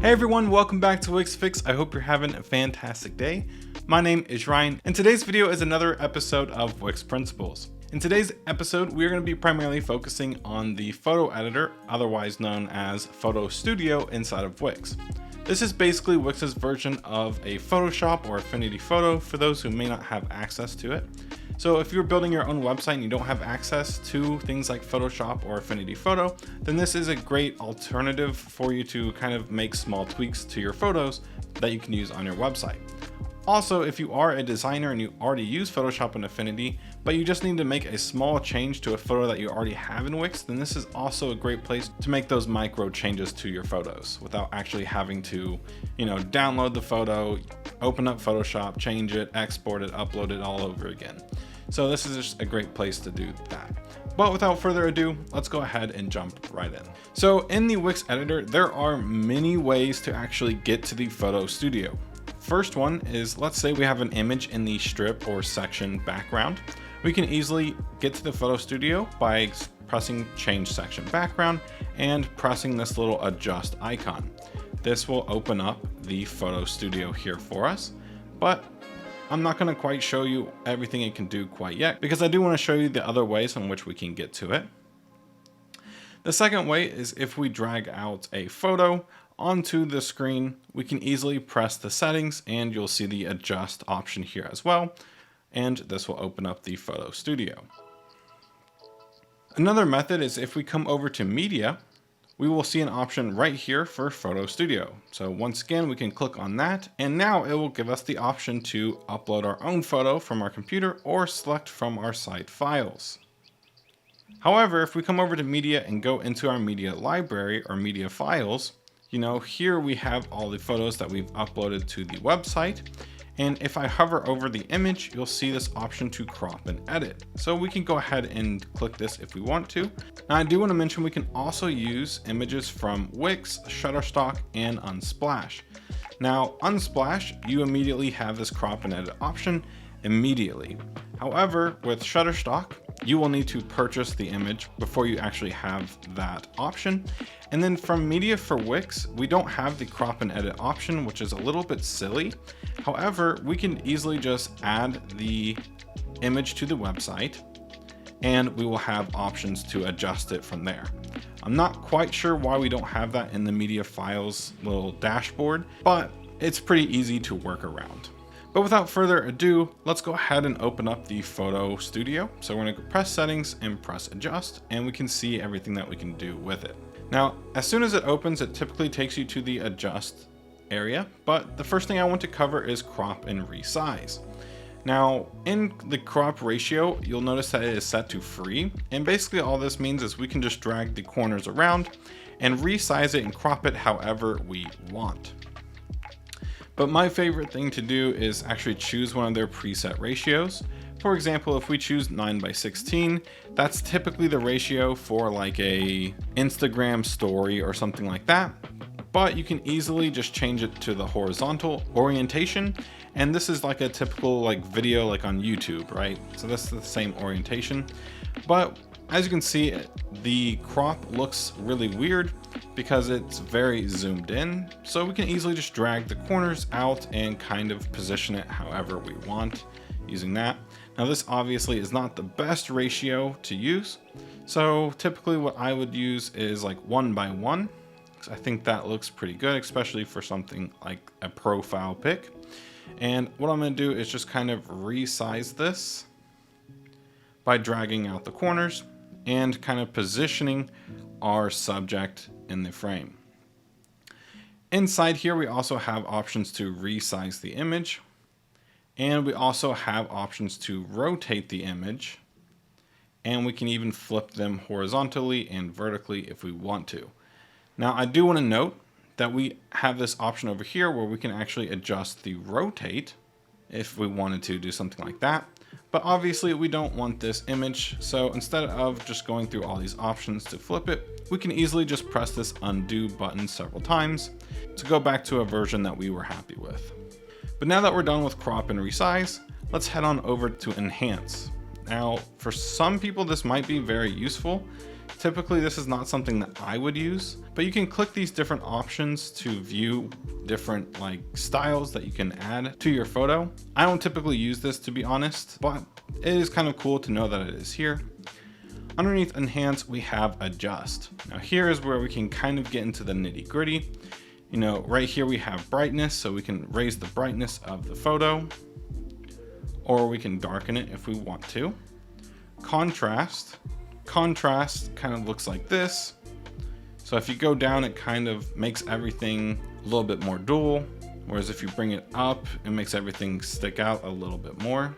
Hey everyone, welcome back to Wix Fix. I hope you're having a fantastic day. My name is Ryan, and today's video is another episode of Wix Principles. In today's episode, we're going to be primarily focusing on the photo editor, otherwise known as Photo Studio inside of Wix. This is basically Wix's version of a Photoshop or Affinity Photo for those who may not have access to it. So if you're building your own website and you don't have access to things like Photoshop or Affinity Photo, then this is a great alternative for you to kind of make small tweaks to your photos that you can use on your website. Also, if you are a designer and you already use Photoshop and Affinity, but you just need to make a small change to a photo that you already have in Wix, then this is also a great place to make those micro changes to your photos without actually having to, download the photo, open up Photoshop, change it, export it, upload it all over again. So this is just a great place to do that. But without further ado, let's go ahead and jump right in. So in the Wix editor, there are many ways to actually get to the Photo Studio. First one is, let's say we have an image in the strip or section background. We can easily get to the Photo Studio by pressing Change Section Background and pressing this little adjust icon. This will open up the Photo Studio here for us, but I'm not going to quite show you everything it can do quite yet because I do want to show you the other ways in which we can get to it. The second way is if we drag out a photo onto the screen, we can easily press the settings and you'll see the adjust option here as well. And this will open up the Photo Studio. Another method is if we come over to Media, we will see an option right here for Photo Studio. So once again, we can click on that, and now it will give us the option to upload our own photo from our computer or select from our site files. However, if we come over to Media and go into our media library or media files, here we have all the photos that we've uploaded to the website. And if I hover over the image, you'll see this option to crop and edit. So we can go ahead and click this if we want to. Now I do want to mention we can also use images from Wix, Shutterstock, and Unsplash. Now Unsplash, you immediately have this crop and edit option immediately. However, with Shutterstock, you will need to purchase the image before you actually have that option. And then from Media for Wix, we don't have the crop and edit option, which is a little bit silly. However, we can easily just add the image to the website and we will have options to adjust it from there. I'm not quite sure why we don't have that in the media files little dashboard, but it's pretty easy to work around. But without further ado, let's go ahead and open up the Photo Studio. So we're going to press Settings and press Adjust, and we can see everything that we can do with it. Now, as soon as it opens, it typically takes you to the Adjust area, but the first thing I want to cover is Crop and Resize. Now, in the crop ratio, you'll notice that it is set to free, and basically all this means is we can just drag the corners around and resize it and crop it however we want. But my favorite thing to do is actually choose one of their preset ratios. For example, if we choose 9:16, that's typically the ratio for like a Instagram story or something like that. But you can easily just change it to the horizontal orientation. And this is like a typical video like on YouTube, right? So that's the same orientation. But as you can see, the crop looks really weird because it's very zoomed in. So we can easily just drag the corners out and kind of position it however we want using that. Now this obviously is not the best ratio to use. So typically what I would use is like 1:1. I think that looks pretty good, especially for something like a profile pic. And what I'm going to do is just kind of resize this by dragging out the corners and kind of positioning our subject in the frame. Inside here, we also have options to resize the image, and we also have options to rotate the image, and we can even flip them horizontally and vertically if we want to. Now, I do want to note that we have this option over here where we can actually adjust the rotate if we wanted to do something like that. But obviously we don't want this image, so instead of just going through all these options to flip it, we can easily just press this undo button several times to go back to a version that we were happy with. But now that we're done with crop and resize, let's head on over to enhance. Now, for some people this might be very useful Typically, this is not something that I would use, but you can click these different options to view different like styles that you can add to your photo. I don't typically use this, to be honest, but it is kind of cool to know that it is here. Underneath Enhance, we have Adjust. Now here is where we can kind of get into the nitty gritty. You know, right here we have brightness, so we can raise the brightness of the photo, or we can darken it if we want to. Contrast kind of looks like this. So if you go down, it kind of makes everything a little bit more dual, whereas if you bring it up, it makes everything stick out a little bit more.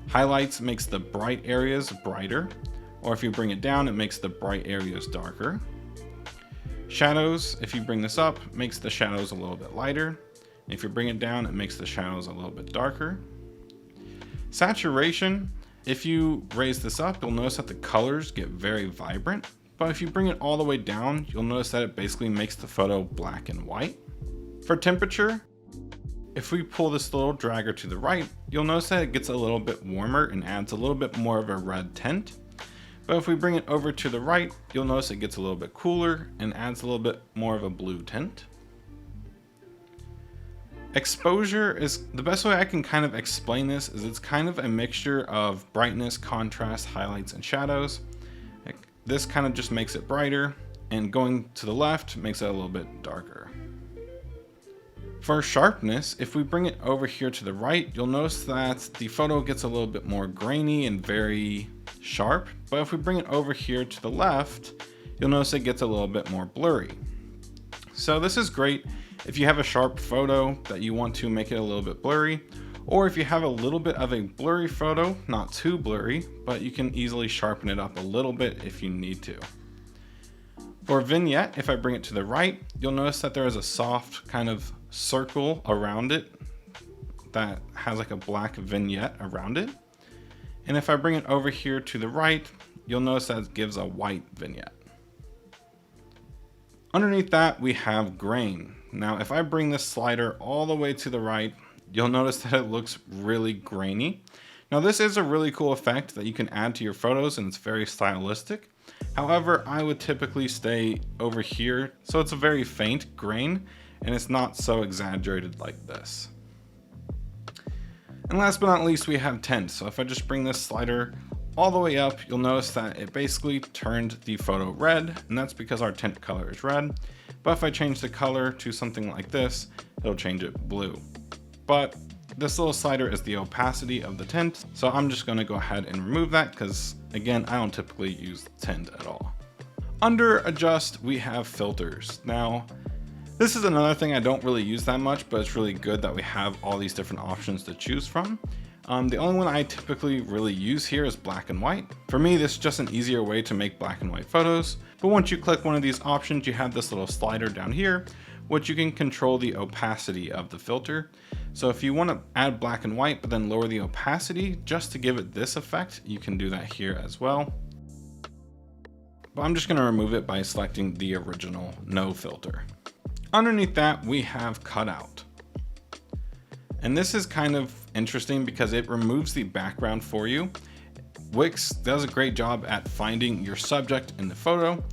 Highlights makes the bright areas brighter, or if you bring it down, it makes the bright areas darker. Shadows, if you bring this up, makes the shadows a little bit lighter. If you bring it down, it makes the shadows a little bit darker. Saturation, if you raise this up, you'll notice that the colors get very vibrant, but if you bring it all the way down, you'll notice that it basically makes the photo black and white. For temperature, if we pull this little dragger to the right, you'll notice that it gets a little bit warmer and adds a little bit more of a red tint. But if we bring it over to the right, you'll notice it gets a little bit cooler and adds a little bit more of a blue tint. Exposure is the best way I can kind of explain this is it's kind of a mixture of brightness, contrast, highlights, and shadows. This kind of just makes it brighter, and going to the left makes it a little bit darker. For sharpness, if we bring it over here to the right, you'll notice that the photo gets a little bit more grainy and very sharp. But if we bring it over here to the left, you'll notice it gets a little bit more blurry. So this is great if you have a sharp photo that you want to make it a little bit blurry, or if you have a little bit of a blurry photo, not too blurry, but you can easily sharpen it up a little bit if you need to. For vignette, if I bring it to the right, you'll notice that there is a soft kind of circle around it that has like a black vignette around it. And if I bring it over here to the right, you'll notice that it gives a white vignette. Underneath that, we have grain. Now, if I bring this slider all the way to the right, you'll notice that it looks really grainy. Now, this is a really cool effect that you can add to your photos, and it's very stylistic. However, I would typically stay over here, so it's a very faint grain, and it's not so exaggerated like this. And last but not least, we have tint. So if I just bring this slider all the way up, you'll notice that it basically turned the photo red, and that's because our tint color is red. But if I change the color to something like this, it'll change it blue. But this little slider is the opacity of the tint, so I'm just going to go ahead and remove that because, again, I don't typically use tint at all. Under Adjust, we have filters. Now, this is another thing I don't really use that much, but it's really good that we have all these different options to choose from. The only one I typically really use here is black and white. For me, this is just an easier way to make black and white photos. But once you click one of these options, you have this little slider down here, which you can control the opacity of the filter. So if you want to add black and white, but then lower the opacity just to give it this effect, you can do that here as well. But I'm just going to remove it by selecting the original no filter. Underneath that, we have Cutout. And this is kind of interesting because it removes the background for you. Wix does a great job at finding your subject in the photo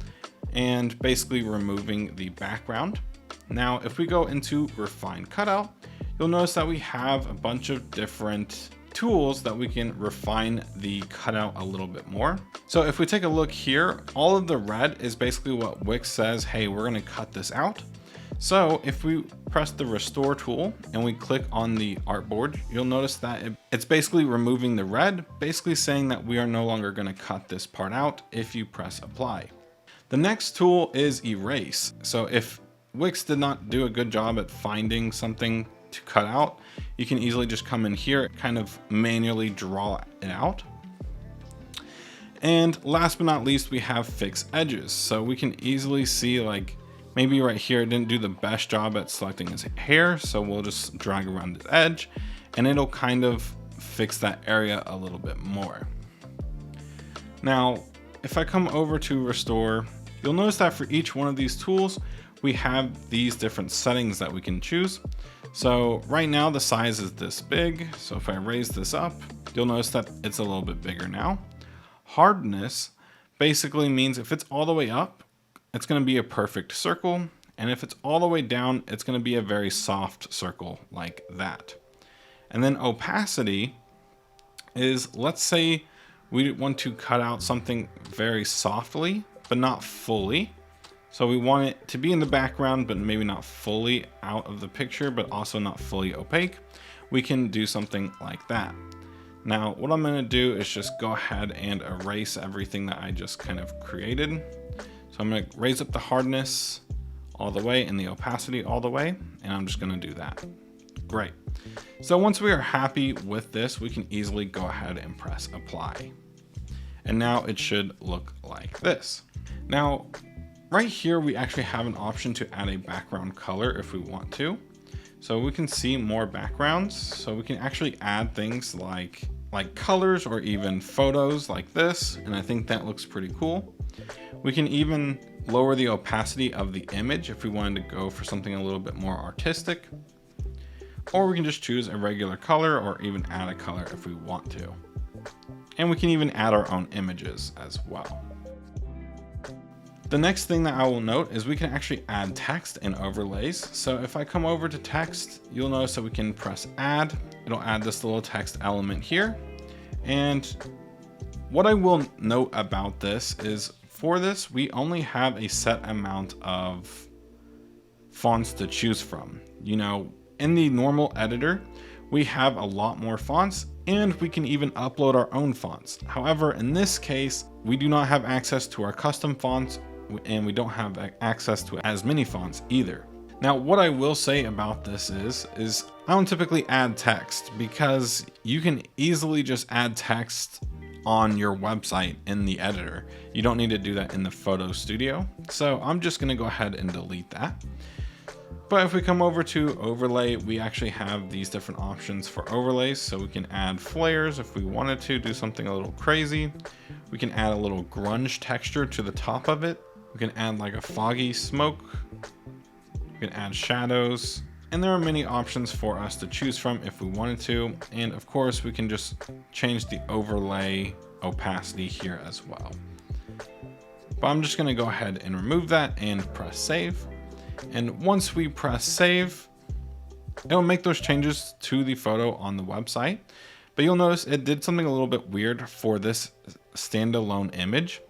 and basically removing the background. Now, if we go into Refine Cutout, you'll notice that we have a bunch of different tools that we can refine the cutout a little bit more. So if we take a look here, all of the red is basically what Wix says, hey, we're gonna cut this out. So if we press the restore tool and we click on the artboard, you'll notice that it's basically removing the red, basically saying that we are no longer going to cut this part out if you press apply. The next tool is erase. So if Wix did not do a good job at finding something to cut out, you can easily just come in here, kind of manually draw it out. And last but not least, we have fix edges. So we can easily see, like, maybe right here, it didn't do the best job at selecting his hair. So we'll just drag around the edge and it'll kind of fix that area a little bit more. Now, if I come over to restore, you'll notice that for each one of these tools, we have these different settings that we can choose. So right now the size is this big. So if I raise this up, you'll notice that it's a little bit bigger now. Hardness, basically means if it's all the way up, it's going to be a perfect circle. And if it's all the way down, it's going to be a very soft circle like that. And then opacity is, let's say we want to cut out something very softly, but not fully. So we want it to be in the background, but maybe not fully out of the picture, but also not fully opaque. We can do something like that. Now, what I'm going to do is just go ahead and erase everything that I just kind of created. So I'm going to raise up the hardness all the way and the opacity all the way, and I'm just going to do that. Great. So once we are happy with this, we can easily go ahead and press apply. And now it should look like this. Now, right here, we actually have an option to add a background color if we want to. So we can see more backgrounds. So we can actually add things like colors or even photos like this. And I think that looks pretty cool. We can even lower the opacity of the image if we wanted to go for something a little bit more artistic. Or we can just choose a regular color or even add a color if we want to. And we can even add our own images as well. The next thing that I will note is we can actually add text and overlays. So if I come over to text, you'll notice that we can press add. It'll add this little text element here. And what I will note about this is for this, we only have a set amount of fonts to choose from. You know, in the normal editor, we have a lot more fonts and we can even upload our own fonts. However, in this case, we do not have access to our custom fonts and we don't have access to as many fonts either. Now, what I will say about this is I don't typically add text because you can easily just add text on your website in the editor. You don't need to do that in the photo studio. So I'm just gonna go ahead and delete that. But if we come over to overlay, we actually have these different options for overlays. So we can add flares if we wanted to do something a little crazy. We can add a little grunge texture to the top of it. We can add like a foggy smoke. We can add shadows. And there are many options for us to choose from if we wanted to. And of course, we can just change the overlay opacity here as well. But I'm just gonna go ahead and remove that and press save. And once we press save, it'll make those changes to the photo on the website. But you'll notice it did something a little bit weird for this standalone image.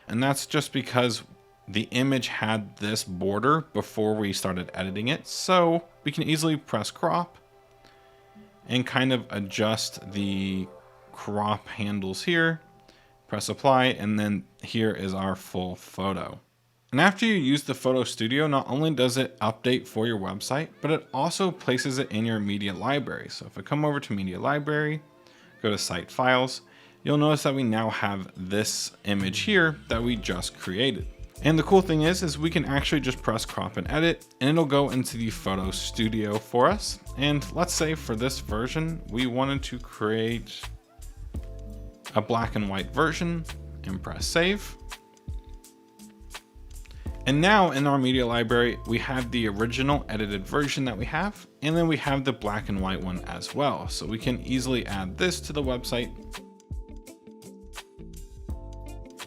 And that's just because the image had this border before we started editing it. So we can easily press crop and kind of adjust the crop handles here, press apply, and then here is our full photo. And after you use the photo studio, not only does it update for your website, but it also places it in your media library. So if I come over to media library, go to site files, you'll notice that we now have this image here that we just created. And the cool thing is we can actually just press crop and edit and it'll go into the photo studio for us. And let's say for this version, we wanted to create a black and white version and press save. And now in our media library, we have the original edited version that we have, and then we have the black and white one as well. So we can easily add this to the website.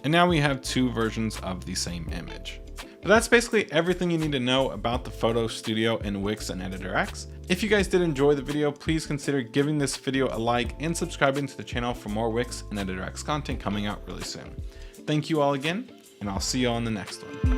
And now we have two versions of the same image. But that's basically everything you need to know about the Photo Studio in Wix and Editor X. If you guys did enjoy the video, please consider giving this video a like and subscribing to the channel for more Wix and Editor X content coming out really soon. Thank you all again, and I'll see you on the next one.